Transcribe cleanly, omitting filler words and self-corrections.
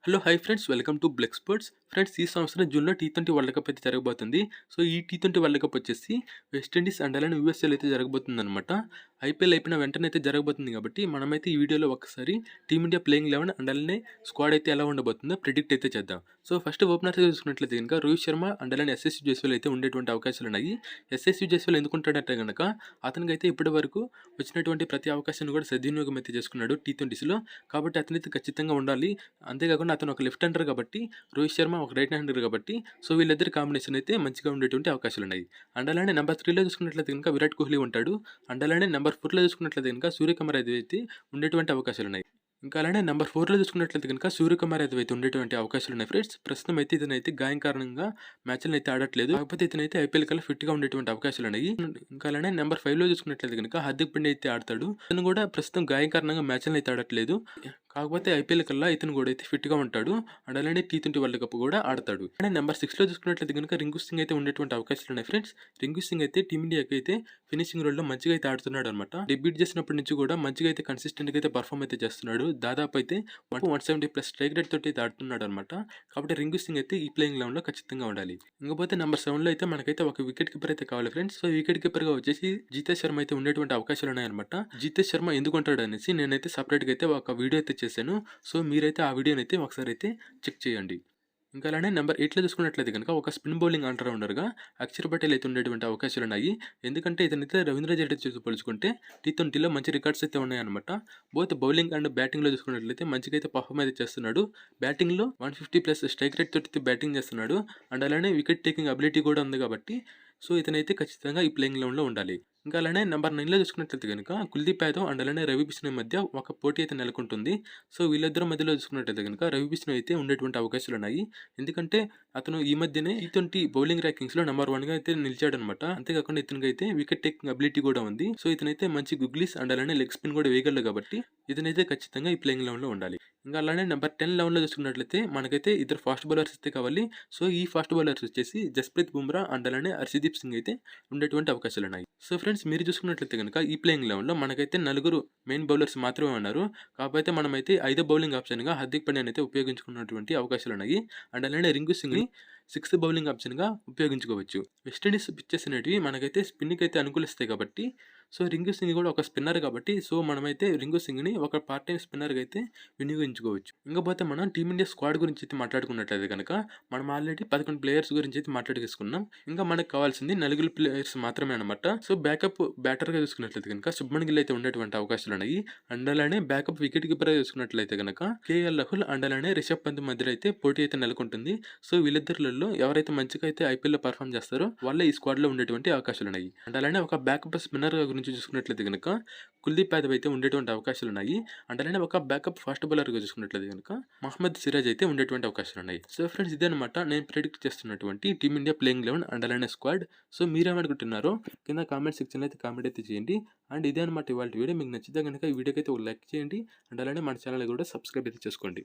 Hello hi friends welcome to black sports friends ఈ సంవత్సరం జూన్లో టీ20 వరల్డ్ కప్ అయితే జరగబోతుంది. సో ఈ టీ20 వరల్డ్ కప్ వచ్చేసి వెస్టిండీస్ అండ్ అలానే యూఎస్ఏలో అయితే జరగబోతుంది అనమాట. ఐపీఎల్ అయిపోయిన వెంటనే అయితే జరగబోతుంది కాబట్టి మనమైతే ఈ వీడియోలో ఒకసారి టీమిండియా ప్లేయింగ్ 11 అండ్ అలానే స్క్వాడ్ అయితే ఎలా ఉండబోతుందో ప్రిడిక్ట్ అయితే చేద్దాం. సో ఫస్ట్ ఓపెనర్స్ చూసుకున్నట్లయితే కనుక రోహిత్ శర్మ అండ్ అలానే ఎస్ఎస్సి జైస్వాల్ అయితే ఉండేటువంటి అవకాశాలు ఉన్నాయి. ఎస్ఎస్సి జైస్వాల్ ఎందుకుంటాడంటే కనుక అతనికి అయితే ఇప్పటి వరకు వచ్చినటువంటి ప్రతి అవకాశాన్ని కూడా సద్వినియోగం అయితే చేసుకున్నాడు టీ20లో. కాబట్టి అతనైతే ఖచ్చితంగా ఉండాలి. అంతేకాకుండా అతను ఒక లెఫ్ట్ హ్యాండర్ కాబట్టి రోహిత్ శర్మ ఒక రైట్ హ్యాండర్ కాబట్టి సో వీళ్ళిద్దరి కాంబినేషన్ అయితే మంచిగా ఉండేటువంటి అవకాశాలు ఉన్నాయి. అండ్ అలానే నెంబర్ 3లో చూసుకున్నట్లయితే కనుక విరాట్ కోహ్లీ ఉంటాడు. అండ్ అలానే నెంబర్ 4లో చూసుకున్నట్లయితే కనుక సూర్యకుమార్ యాదవ్ అయితే ఉండేటువంటి అవకాశాలు ఉన్నాయి. ఇంకా అలానే నెంబర్ 4లో చూసుకున్నట్లయితే కనుక సూర్యకుమార్ యాదవ్ అయితే ఉండేటువంటి అవకాశాలు ఉన్నాయి ఫ్రెండ్స్. ప్రస్తుతం అయితే ఇతనైతే గాయం కారణంగా మ్యాచ్లను అయితే ఆడట్లేదు. కాకపోతే ఇతనైతే ఐపీఎల్ కల్లా ఫిట్ గా ఉండేటువంటి అవకాశాలు ఉన్నాయి. ఇంకా అలానే నెంబర్ 5లో చూసుకున్నట్లయితే కనుక హార్దిక్ పాండ్యా అయితే ఆడతాడు. ఇతను కూడా ప్రస్తుతం గాయం కారణంగా మ్యాచ్లను అయితే ఆడట్లేదు. కాకపోతే ఐపీఎల్ కల్లా ఇతను కూడా అయితే ఫిట్ గా ఉంటాడు. అండ్ అలానే టీ20 వరల్డ్ కప్ కూడా ఆడతాడు. అండ్ నెంబర్ 6లో చూసుకున్నట్లయితే కనుక రింకు సింగ్ అయితే ఉండేటువంటి అవకాశాలు ఉన్నాయి ఫ్రెండ్స్. రింకు సింగ్ అయితే టీమిండియాకి అయితే ఫినిషింగ్ రోల్ లో మంచిగా అయితే ఆడుతున్నాడు అనమాట. డెబ్యూట్ చేసినప్పటి నుంచి కూడా మంచిగా అయితే కన్సిస్టెంట్ గా అయితే పర్ఫామ్ అయితే చేస్తున్నాడు. దాదాపు అయితే 170+ స్ట్రైక్ రేట్ తోటి అయితే ఆడుతున్నాడు అనమాట. కాబట్టి రింకు సింగ్ అయితే ఈ ప్లేయింగ్ లెవెన్ లో ఖచ్చితంగా ఉండాలి. ఇంకపోతే నెంబర్ 7లో అయితే మనకైతే ఒక వికెట్ కీపర్ అయితే కావాలి ఫ్రెండ్స్. సో వికెట్ కీపర్ గా వచ్చేసి జితేష్ శర్మ అయితే ఉండేటువంటి అవకాశాలు ఉన్నాయన్నమాట. జితేష్ శర్మ ఎందుకు ఉంటాడు అనేసి నేనైతే సపరేట్ గా అయితే ఒక వీడియో అయితే చేశాను. సో మీరైతే ఆ వీడియోని అయితే ఒకసారి అయితే చెక్ చేయండి. ఇంకా అలానే నెంబర్ 8లో చూసుకున్నట్లయితే కనుక ఒక స్పిన్ బౌలింగ్ ఆల్రౌండర్గా అక్షర్ పటేల్ అయితే ఉండేటువంటి అవకాశాలు ఉన్నాయి. ఎందుకంటే ఇతనైతే రవీంద్ర జడేజాతో పోల్చుకుంటే టీ20లో మంచి రికార్డ్స్ అయితే ఉన్నాయన్నమాట. బోత్ బౌలింగ్ అండ్ బ్యాటింగ్లో చూసుకున్నట్లయితే మంచిగా అయితే పర్ఫామ్ అయితే చేస్తున్నాడు. బ్యాటింగ్లో 150+ స్ట్రైక్ రేట్ తోటి బ్యాటింగ్ చేస్తున్నాడు. అండ్ అలానే వికెట్ టేకింగ్ అబిలిటీ కూడా ఉంది కాబట్టి సో ఇతనైతే ఖచ్చితంగా ఈ ప్లేయింగ్ లెవెన్లో ఉండాలి. ఇంకా అలానే నెంబర్ 9లో చూసుకున్నట్లయితే కనుక కుల్దీప్ యాదవ్ అండ్ అలానే రవి బిష్ణోయ్ మధ్య ఒక పోటీ అయితే నెలకొంటుంది. సో వీళ్ళిద్దరి మధ్యలో చూసుకున్నట్లయితే కనుక రవి బిష్ణోయ్ అయితే ఉండేటువంటి అవకాశాలు ఉన్నాయి. ఎందుకంటే అతను ఈ మధ్యనే టీ20 బౌలింగ్ ర్యాంకింగ్స్ లో నెంబర్ 1గా అయితే నిలిచాడనమాట. అంతేకాకుండా ఇతనికి అయితే వికెట్ టేకింగ్ అబిలిటీ కూడా ఉంది. సో ఇతనైతే మంచి గుగ్లీస్ అండ్ అలానే లెగ్ స్పిన్ కూడా వేయగలడు కాబట్టి ఇతనైతే ఖచ్చితంగా ఈ ప్లేయింగ్ లెవెన్ లో ఉండాలి. ఇంకా అలానే నెంబర్ 10, 11లో చూసుకున్నట్లయితే మనకైతే ఇద్దరు ఫాస్ట్ బౌలర్స్ అయితే కావాలి. సో ఈ ఫాస్ట్ బౌలర్స్ వచ్చేసి జస్ప్రీత్ బుమ్రా అండ్ అలానే హర్షదీప్ సింగ్ అయితే ఉండేటువంటి అవకాశాలు ఉన్నాయి. సో ఫ్రెండ్స్ మీరు చూసుకున్నట్లయితే కనుక ఈ ప్లేయింగ్ లెవెన్ లో మనకైతే 4 మెయిన్ బౌలర్స్ మాత్రమే ఉన్నారు. కాకపోతే మనమైతే 5వ బౌలింగ్ ఆప్షన్ గా హార్దిక్ పాండ్యాని అయితే ఉపయోగించుకున్నటువంటి అవకాశాలు ఉన్నాయి. అండ్ అలానే రింకు సింగ్ ని 6th బౌలింగ్ ఆప్షన్ గా ఉపయోగించుకోవచ్చు. వెస్టిండీస్ పిచ్చెస్ అనేటివి మనకైతే స్పిన్ కి అయితే అనుకూలిస్తాయి కాబట్టి సో రింకు సింగ్ కూడా ఒక స్పిన్నర్ కాబట్టి సో మనమైతే రింకు సింగ్ ని ఒక పార్ట్ టైం స్పిన్నర్ గా అయితే వినియోగించుకోవచ్చు. ఇంకపోతే మనం టీమిండియా స్క్వాడ్ గురించి అయితే మాట్లాడుకున్నట్లయితే కనుక మనం ఆల్రెడీ 11 ప్లేయర్స్ గురించి అయితే మాట్లాడుకున్నాం. ఇంకా మనకు కావాల్సింది 4 ప్లేయర్స్ మాత్రమే అనమాట. సో బ్యాకప్ బ్యాటర్ గా చూసుకున్నట్లయితే కనుక శుభ్మన్ గిల్ అయితే ఉండేటువంటి అవకాశాలు ఉన్నాయి. అండ్ అలానే బ్యాకప్ వికెట్ కీపర్ గా చూసుకున్నట్లయితే కనుక కేఎల్ రాహుల్ అండ్ అలానే రిషబ్ పంత్ మధ్యలో అయితే పోటీ అయితే నెలకొంటుంది. సో వీళ్ళిద్దరిలో ఎవరైతే మంచిగా అయితే ఐపీఎల్ లో పర్ఫామ్ చేస్తారో వాళ్ళే ఈ స్క్వాడ్ లో ఉండేటువంటి అవకాశాలు ఉన్నాయి. అండ్ అలానే ఒక బ్యాకప్ స్పిన్నర్ గురించి చూసుకున్నట్లయితే కనుక కుల్దీప్ యాదవ్ అయితే ఉండేటువంటి అవకాశాలు ఉన్నాయి. అండ్ అలానే ఒక బ్యాకప్ ఫాస్ట్ బౌలర్ గా చూసుకున్నట్లయితే కనుక మహమ్మద్ సిరాజ్ అయితే ఉండేటువంటి అవకాశాలు ఉన్నాయి. సో ఫ్రెండ్స్ ఇదే అనమాట నేను ప్రెడిక్ట్ చేస్తున్నటువంటి టీమిండియా ప్లేయింగ్ 11 అండ్ అలానే స్క్వాడ్. సో మీరేమనుకుంటున్నారో కింద కామెంట్ సెక్షన్ అయితే కామెంట్ అయితే చేయండి. అండ్ ఇదే అనమాట ఇవాళ వీడియో. మీకు నచ్చితే కనుక ఈ వీడియోకి అయితే ఒక లైక్ చేయండి. అండ్ అలానే మన ఛానల్ కూడా సబ్స్క్రైబ్ అయితే చేసుకోండి.